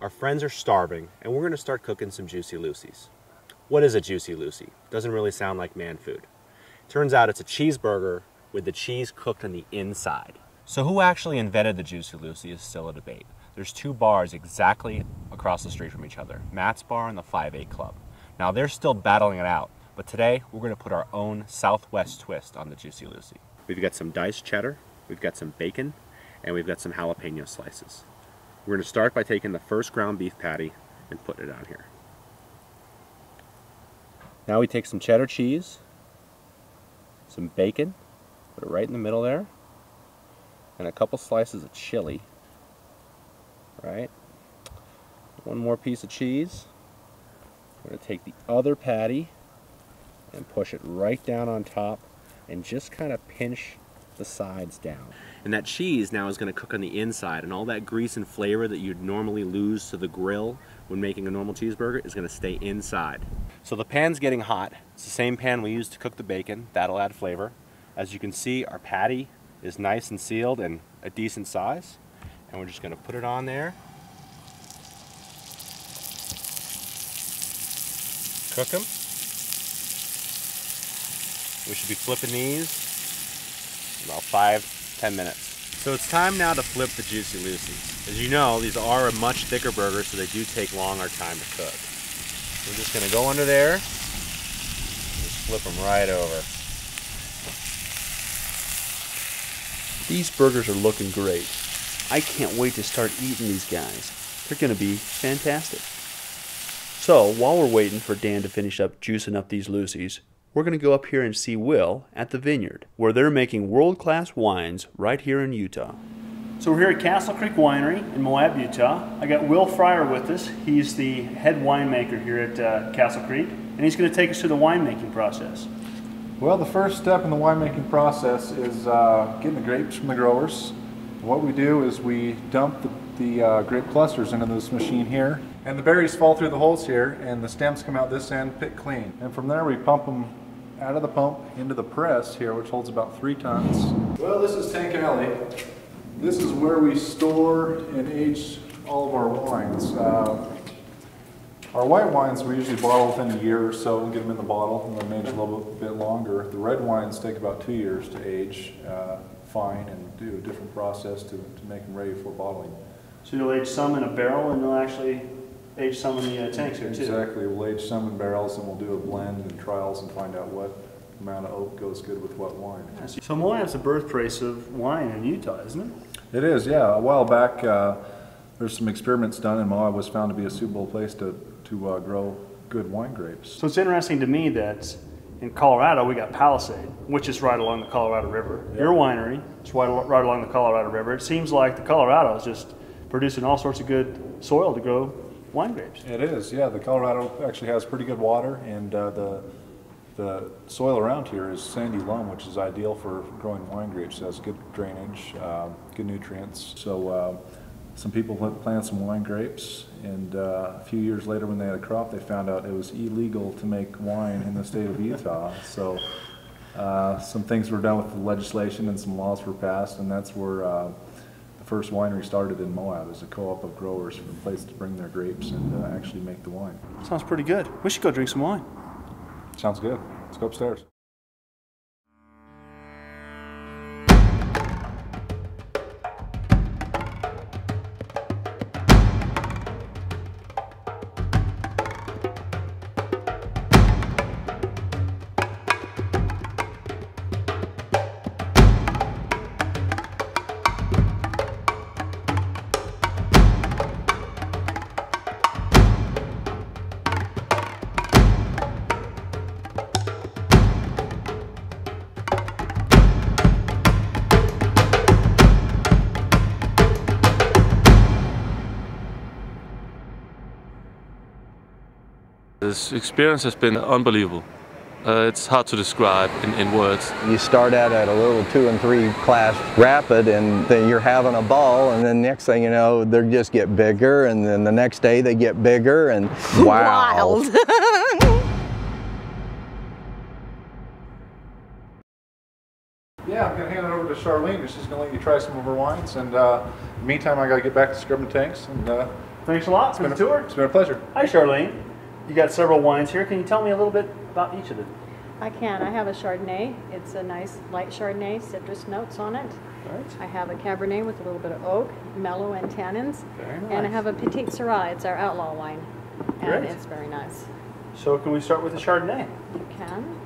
Our friends are starving, and we're going to start cooking some Juicy Lucy's. What is a Juicy Lucy? Doesn't really sound like man food. Turns out it's a cheeseburger with the cheese cooked on the inside. So who actually invented the Juicy Lucy is still a debate. There's two bars exactly across the street from each other, Matt's Bar and the 5-8 Club. Now they're still battling it out, but today we're going to put our own Southwest twist on the Juicy Lucy. We've got some diced cheddar, we've got some bacon, and we've got some jalapeno slices. We're going to start by taking the first ground beef patty and putting it on here. Now we take some cheddar cheese, some bacon, put it right in the middle there, and a couple slices of chili. Right? One more piece of cheese. We're going to take the other patty and push it right down on top and just kind of pinch the sides down. And that cheese now is going to cook on the inside, and all that grease and flavor that you'd normally lose to the grill when making a normal cheeseburger is going to stay inside. So the pan's getting hot. It's the same pan we used to cook the bacon. That'll add flavor. As you can see, our patty is nice and sealed and a decent size. And we're just going to put it on there. Cook them. We should be flipping these about 5-10 minutes. So it's time now to flip the Juicy Lucy's. As you know, these are a much thicker burger, so they do take longer time to cook. We're just going to go under there and just flip them right over. These burgers are looking great. I can't wait to start eating these guys. They're going to be fantastic. So, while we're waiting for Dan to finish up juicing up these Lucy's, we're going to go up here and see Will at the vineyard, where they're making world-class wines right here in Utah. So we're here at Castle Creek Winery in Moab, Utah. I got Will Fryer with us. He's the head winemaker here at Castle Creek, and he's going to take us through the winemaking process. Well, the first step in the winemaking process is getting the grapes from the growers. What we do is we dump the grape clusters into this machine here, and the berries fall through the holes here, and the stems come out this end picked clean. And from there we pump them out of the pump into the press here, which holds about 3 tons. Well, this is Tank Alley. This is where we store and age all of our wines. Our white wines we usually bottle within a year or so and get them in the bottle, and they're aged a little bit longer. The red wines take about 2 years to age fine and do a different process to make them ready for bottling. So you'll age some in a barrel, and you'll actually age some in the tanks here too? Exactly. We'll age some in barrels, and we'll do a blend and trials and find out what amount of oak goes good with what wine. So Moab's the birthplace of wine in Utah, isn't it? It is, yeah. A while back, there's some experiments done, and Moab was found to be a suitable place to grow good wine grapes. So it's interesting to me that in Colorado we got Palisade, which is right along the Colorado River. Yep. Your winery is right along the Colorado River. It seems like the Colorado is just producing all sorts of good soil to grow wine grapes. It is, yeah. The Colorado actually has pretty good water, and the soil around here is sandy loam, which is ideal for growing wine grapes. It has good drainage, good nutrients. So some people planted some wine grapes, and a few years later when they had a crop, they found out it was illegal to make wine in the state of Utah. So some things were done with the legislation and some laws were passed, and that's where the first winery started in Moab, as a co-op of growers from a place to bring their grapes and actually make the wine. Sounds pretty good. We should go drink some wine. Sounds good. Let's go upstairs. This experience has been unbelievable. It's hard to describe in words. You start out at a little 2 and 3 class rapid, and then you're having a ball, and then next thing you know, they just get bigger, and then the next day they get bigger, and wow. Wild. Yeah, I'm going to hand it over to Charlene, and she's going to let you try some of her wines. And meantime, I got to get back to scrubbing tanks and Thanks a lot for the tour. It's been a pleasure. Hi, Charlene. You got several wines here. Can you tell me a little bit about each of them? I can. I have a Chardonnay. It's a nice light Chardonnay, citrus notes on it. Right. I have a Cabernet with a little bit of oak, mellow and tannins. Very nice. And I have a Petite Syrah. It's our outlaw wine. And Great. it's very nice. So can we start with the Chardonnay? You can.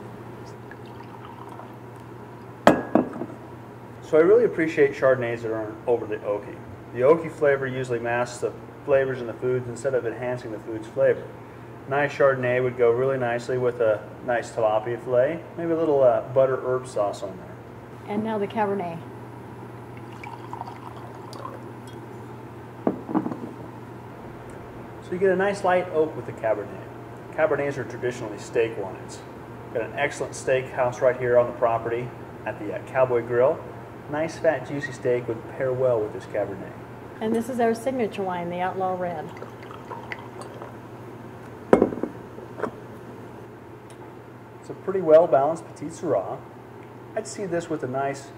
So I really appreciate Chardonnays that aren't overly oaky. The oaky flavor usually masks the flavors in the foods instead of enhancing the food's flavor. Nice Chardonnay would go really nicely with a nice tilapia fillet, maybe a little butter herb sauce on there. And now the Cabernet. So you get a nice light oak with the Cabernet. Cabernets are traditionally steak wines. Got an excellent steak house right here on the property at the Cowboy Grill. Nice fat juicy steak would pair well with this Cabernet. And this is our signature wine, the Outlaw Red. It's a pretty well balanced Petite Syrah. I'd see this with a nice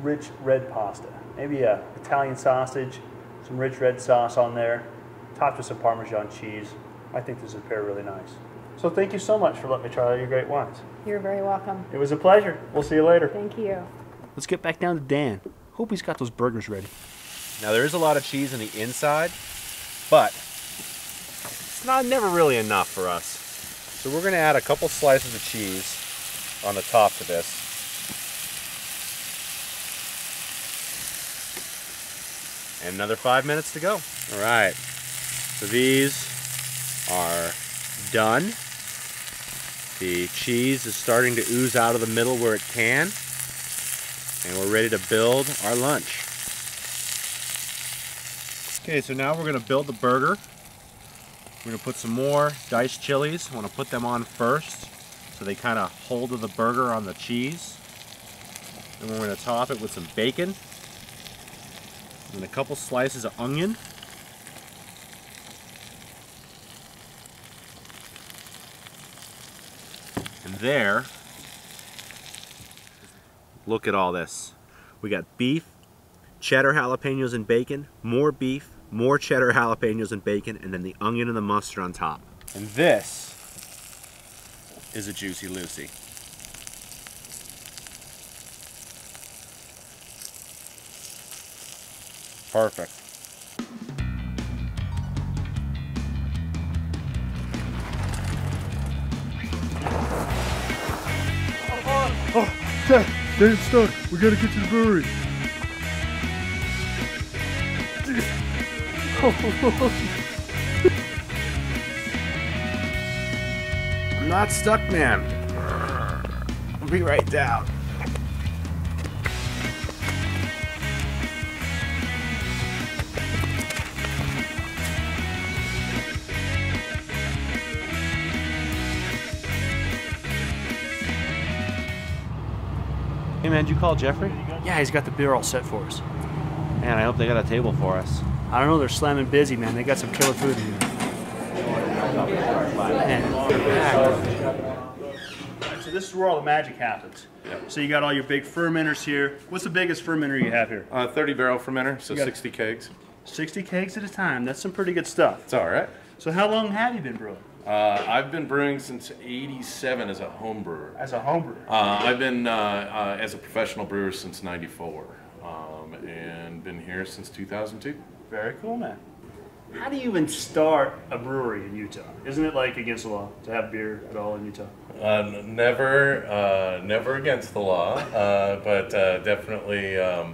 rich red pasta. Maybe a Italian sausage, some rich red sauce on there, topped with some Parmesan cheese. I think this would pair really nice. So thank you so much for letting me try your great wines. You're very welcome. It was a pleasure. We'll see you later. Thank you. Let's get back down to Dan. Hope he's got those burgers ready. Now there is a lot of cheese on the inside, but it's never really enough for us. So we're going to add a couple slices of cheese on the top to this. And another 5 minutes to go. All right, so these are done. The cheese is starting to ooze out of the middle where it can. And we're ready to build our lunch. Okay, so now we're going to build the burger. We're going to put some more diced chilies. I want to put them on first so they kind of hold to the burger on the cheese. Then we're going to top it with some bacon and a couple slices of onion. And there, look at all this. We got beef, cheddar jalapenos and bacon, more beef, more cheddar jalapenos and bacon, and then the onion and the mustard on top. And this is a Juicy Lucy. Perfect. Dave's stuck. We gotta get to the brewery. I'm not stuck, man. I'll be right down. Hey man, did you call Jeffrey? Yeah, he's got the beer all set for us. Man, I hope they got a table for us. I don't know, they're slamming busy, man. They got some killer food in here. So this is where all the magic happens. Yep. So you got all your big fermenters here. What's the biggest fermenter you have here? 30 barrel fermenter, so You got- 60 kegs. 60 kegs at a time. That's some pretty good stuff. It's all right. So how long have you been brewing? I've been brewing since '87 as a home brewer. As a home brewer? I've been as a professional brewer since '94, and been here since 2002. Very cool, man. How do you even start a brewery in Utah? Isn't it like against the law to have beer at all in Utah? Never against the law, but definitely a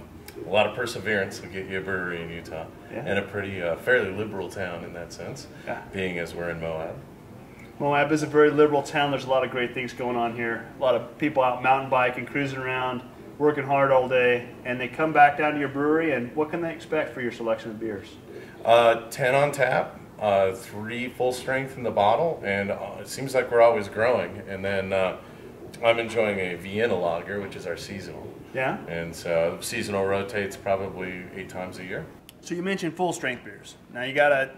lot of perseverance will get you a brewery in Utah, Yeah. and a pretty fairly liberal town in that sense, Yeah. being as we're in Moab. Moab is a very liberal town. There's a lot of great things going on here. A lot of people out mountain biking, cruising around, working hard all day, and they come back down to your brewery, and what can they expect for your selection of beers? 10 on tap, 3 full strength in the bottle, and it seems like we're always growing. And then I'm enjoying a Vienna lager, which is our seasonal. Yeah? And so seasonal rotates probably 8 times a year. So you mentioned full strength beers. Now you got a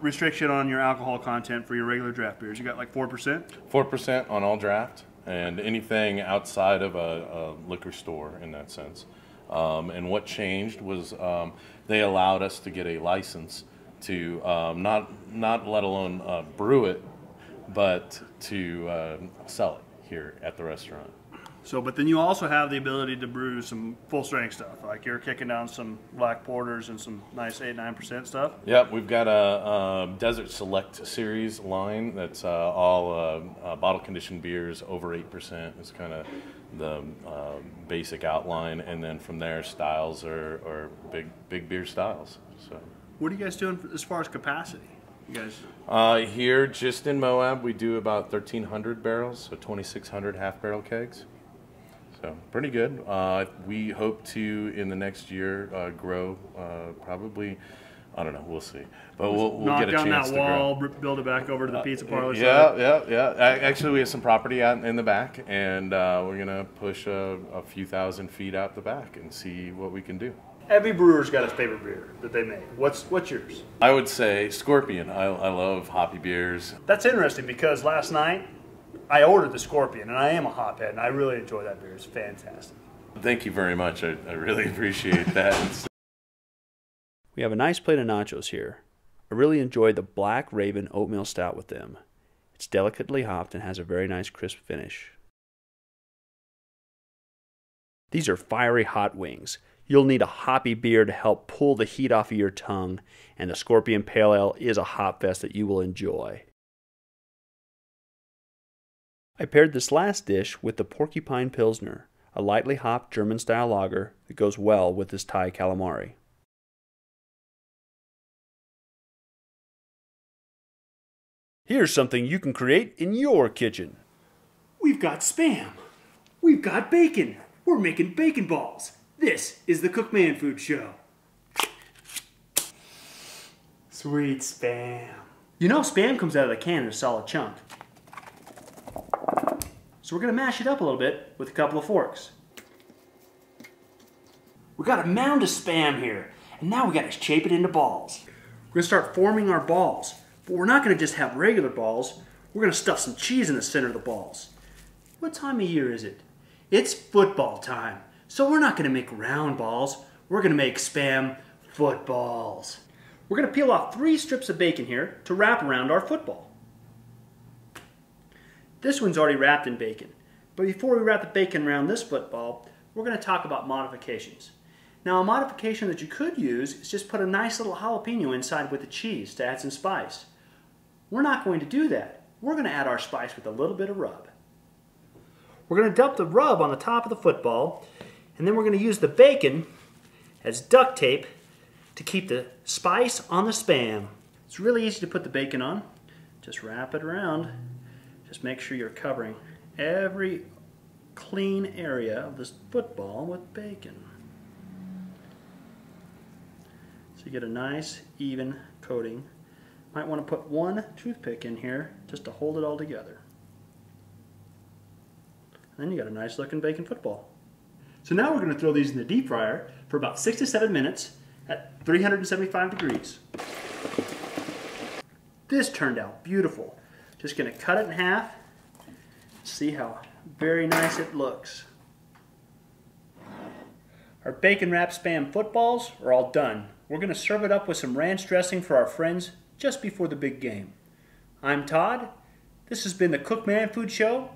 restriction on your alcohol content for your regular draft beers. You got like 4%? 4% on all draft, and anything outside of a liquor store in that sense. And what changed was they allowed us to get a license to not let alone brew it, but to sell it here at the restaurant. So, but then you also have the ability to brew some full strength stuff. Like you're kicking down some black porters and some nice 8-9% stuff. Yep, we've got a Desert Select series line that's all bottle conditioned beers over 8%. It's kind of the basic outline, and then from there styles are big beer styles. So, what are you guys doing as far as capacity? You guys? Here, just in Moab, we do about 1,300 barrels, so 2,600 half barrel kegs. So pretty good. We hope to, in the next year, grow probably, I don't know, we'll see. But we'll get a chance to grow. Knock down that wall, build it back over to the pizza parlor side. Yeah. Actually, we have some property out in the back, and we're going to push a few thousand feet out the back and see what we can do. Every brewer's got his favorite beer that they make. What's yours? I would say Scorpion. I love hoppy beers. That's interesting because last night I ordered the Scorpion, and I am a hophead, and I really enjoy that beer. It's fantastic. Thank you very much. I really appreciate that. We have a nice plate of nachos here. I really enjoyed the Black Raven Oatmeal Stout with them. It's delicately hopped and has a very nice crisp finish. These are fiery hot wings. You'll need a hoppy beer to help pull the heat off of your tongue, and the Scorpion Pale Ale is a hop fest that you will enjoy. I paired this last dish with the Porcupine Pilsner, a lightly hopped German-style lager that goes well with this Thai calamari. Here's something you can create in your kitchen. We've got Spam. We've got bacon. We're making bacon balls. This is the Cookman Food Show. Sweet Spam. You know Spam comes out of the can in a solid chunk. So we're going to mash it up a little bit with a couple of forks. We got a mound of Spam here, and now we got to shape it into balls. We're going to start forming our balls, but we're not going to just have regular balls. We're going to stuff some cheese in the center of the balls. What time of year is it? It's football time, so we're not going to make round balls. We're going to make Spam footballs. We're going to peel off 3 strips of bacon here to wrap around our football. This one's already wrapped in bacon, but before we wrap the bacon around this football, we're going to talk about modifications. Now, a modification that you could use is just put a nice little jalapeno inside with the cheese to add some spice. We're not going to do that. We're going to add our spice with a little bit of rub. We're going to dump the rub on the top of the football, and then we're going to use the bacon as duct tape to keep the spice on the Spam. It's really easy to put the bacon on. Just wrap it around. Just make sure you're covering every clean area of this football with bacon. So you get a nice, even coating. Might want to put 1 toothpick in here just to hold it all together. And then you got a nice looking bacon football. So now we're going to throw these in the deep fryer for about 6 to 7 minutes at 375 degrees. This turned out beautiful. Just going to cut it in half. See how very nice it looks. Our bacon wrapped Spam footballs are all done. We're going to serve it up with some ranch dressing for our friends just before the big game. I'm Todd. This has been the Cookman Food Show,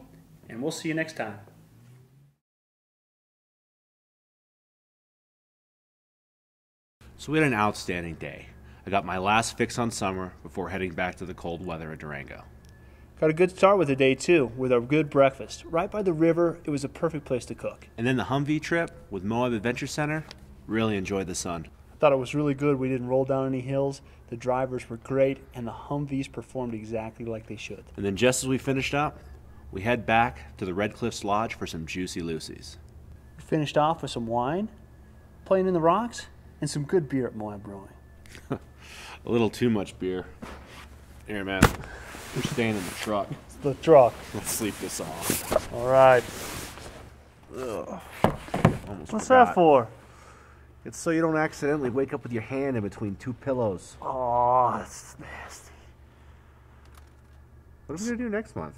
and we'll see you next time. So we had an outstanding day. I got my last fix on summer before heading back to the cold weather at Durango. Got a good start with the day too, with a good breakfast. Right by the river, it was a perfect place to cook. And then the Humvee trip with Moab Adventure Center, really enjoyed the sun. I thought it was really good. We didn't roll down any hills. The drivers were great, and the Humvees performed exactly like they should. And then just as we finished up, we head back to the Red Cliffs Lodge for some Juicy Lucy's. We finished off with some wine, playing in the rocks, and some good beer at Moab Brewing. A little too much beer. Here, man. We're staying in the truck. It's the truck. Let's sleep this off. All right. Ugh. What's that for? It's so you don't accidentally wake up with your hand in between 2 pillows. Oh, that's nasty. What are we going to do next month?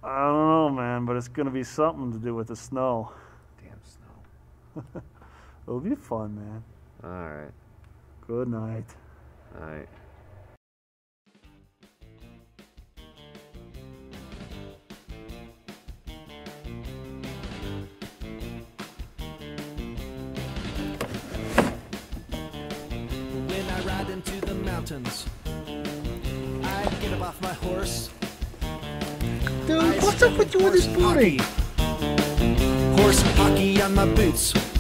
I don't know, man, but it's going to be something to do with the snow. Damn snow. It'll be fun, man. All right. Good night. All right. When I ride into the mountains, I get up off my horse. Dude, what's up with you with this booty? Horse hockey on my boots.